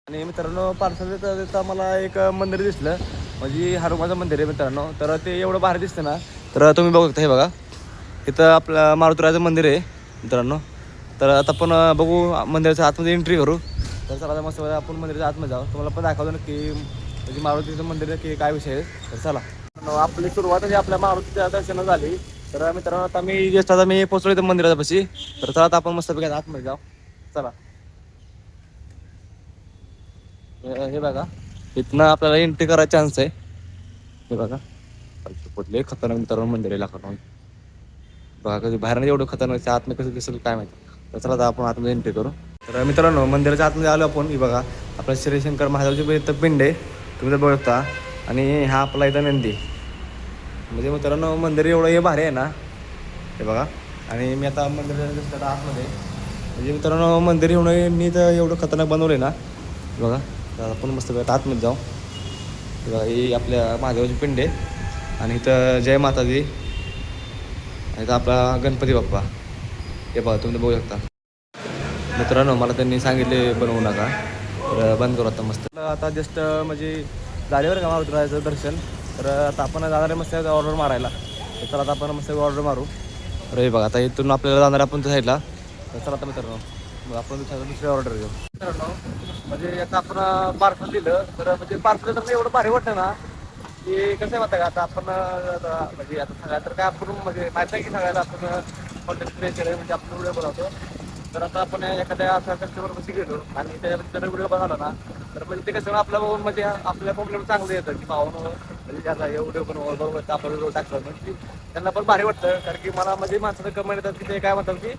आणि मित्रांनो पार्सल देता मला एक मंदिर दिसलं, म्हणजे हनुमाचं मंदिर आहे मित्रांनो. तर ते एवढं भारी दिसतं ना, तर तुम्ही बघू शकता. हे बघा, इथं आपलं मारुतीराजाचं मंदिर आहे मित्रांनो. तर आता आपण बघू मंदिराच्या आतमध्ये एंट्री करू. तर चला आता मस्त आपण मंदिराच्या आतमध्ये जाऊ, तुम्हाला पण दाखवतो नक्की म्हणजे मारुतीचं मंदिर नक्की काय विषय आहे. तर चला, आपली सुरुवात म्हणजे आपल्या मारुतीच्या दर्शनं झाली. तर मित्रांनो आता मी पोहोचलो इथं मंदिरापाशी. तर चला आता आपण मस्तपैकी आतमध्ये जाऊ. चला, हे बघा, इथनं आपल्याला एंट्री करायचा चान्स आहे. हे बघा, कुठले खतरनाक मित्रांनो मंदिर आहे लाखो. बघा कधी बाहेर एवढं खतरनाक, आतमध्ये कसं दिसेल काय माहिती. तर चला आता आपण आतमध्ये एंट्री करू. तर मित्रांनो मंदिराच्या आतमध्ये आलो आपण. ही बघा, आपल्या श्री शंकर महादेवची इथं पिंड आहे, तुम्ही तर बघू शकता. आणि हा आपला इथं नंदी. म्हणजे मित्रांनो मंदिर एवढं हे भारी आहे ना, हे बघा. आणि मी आता मंदिराच्या आतमध्ये, म्हणजे मित्रांनो मंदिर एवढं तर एवढं खतरनाक बनवलं आहे ना. बघा, तर आपण मस्त आतमध्ये जाऊ. बघा ही आपल्या महादेवाची पिंड आहे. आणि इथं जय माता दी. आणि इथं आपला गणपती बाप्पा. हे बघा तुम्ही बघू शकता. मित्रांनो मला त्यांनी सांगितले बनवू नका, तर बंद करू आता मस्त. आता जस्ट म्हणजे झाल्यावर का मारुतीराजाचं दर्शन. तर आता आपण जाणार आहे मस्त ऑर्डर मारायला. तर चला आता आपण मस्त ऑर्डर मारू. तर हे बघा, आता इथून आपल्याला जाणार आपण त्या साईडला. तर चला आता मित्रांनो मग आपण दुसरी ऑर्डर घेऊ. मित्रांनो म्हणजे आता आपण पार्सल दिलं, तर म्हणजे पार्सल तर एवढं भारी वाटतं ना की कसं आहे माहिती का. आता आपण म्हणजे आता सगळ्या तर काय आपण म्हणजे माहिती आहे की सगळ्याला आपण कॉन्टेंट क्रिएटर आहे, म्हणजे आपण व्हिडिओ बनवतो. तर आता आपण एखाद्या असा कस्टमर कशी गेलो आणि त्याच्याबद्दल व्हिडिओ बनवला ना, तर म्हणजे ते कसं आपल्या बघून म्हणजे आपल्या प्रॉब्लेम चांगलं येतं की भावनं म्हणजे त्याचा हे व्हिडिओ बनवलं बरोबर आपण व्हिडिओ टाकलं म्हणजे त्यांना पण भारी वाटतं. कारण की मला म्हणजे माणसाचं कमेंट येतात की ते काय म्हणतात की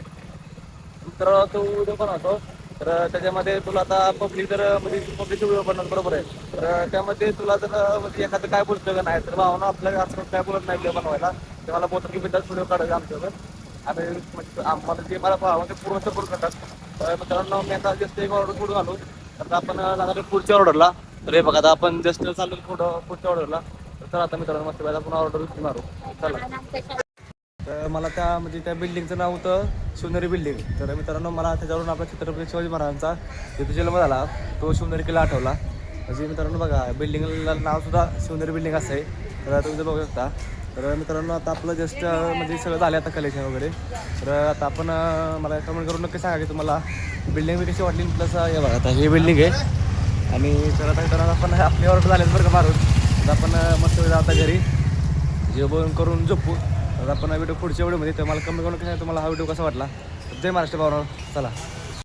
तर तो व्हिडिओ बनवतो, तर त्याच्यामध्ये तुला आता पब्लिक जर म्हणजे पब्लिकचा व्हिडिओ बनवतो बरोबर आहे. तर त्यामध्ये तुला जर म्हणजे एखादं काय बोलतं का नाही, तर भावना आपल्या असं काय बोलत नाही व्हिडिओ बनवायला. ते मला बोलतात की बिंदास व्हिडिओ काढायचा आमच्यावर. आणि म्हणजे आम्हाला जे मला म्हणजे पूर्ण सपोर्ट करतात. तर मित्रांनो मी आता जस्ट एक ऑर्डर पुढे घालू. तर आपण जाणार पुढच्या ऑर्डरला. तर हे बघा आता आपण जस्ट चालू पुढच्या ऑर्डरला. तर चला आता मित्रांनो मस्त आपण ऑर्डर मारू. चला, तर मला त्या म्हणजे त्या बिल्डिंगचं नाव होतं शिवनेरी बिल्डिंग. तर मित्रांनो मला त्याच्यावरून आपला छत्रपती शिवाजी महाराजांचा तिथे जन्म झाला तो शिवनेरी किल्ला आठवला. म्हणजे मित्रांनो बघा बिल्डिंगला नावसुद्धा शिवनेरी बिल्डिंग असं आहे. तर तुम्ही जर बघू शकता. तर मित्रांनो आता आपलं जस्ट म्हणजे सगळं झालं आता कलेक्शन वगैरे. तर आता आपण मला कमेंट करून नक्की सांगा की तुम्हाला बिल्डिंग मी कशी वाटली. प्लस हे बघा आता ही बिल्डिंग आहे. आणि तर आता मित्रांनो आपण आपली ऑर्डर झालेली बरं का मारून. तर आपण मस्त आता घरी जेवण करून झोपू. तर आपण व्हिडिओ पुढच्या व्हिडिओमध्ये तर मला कमेंट करून सांगा तुम्हाला हा व्हिडिओ कसा वाटला. जय महाराष्ट्र भावना. चला.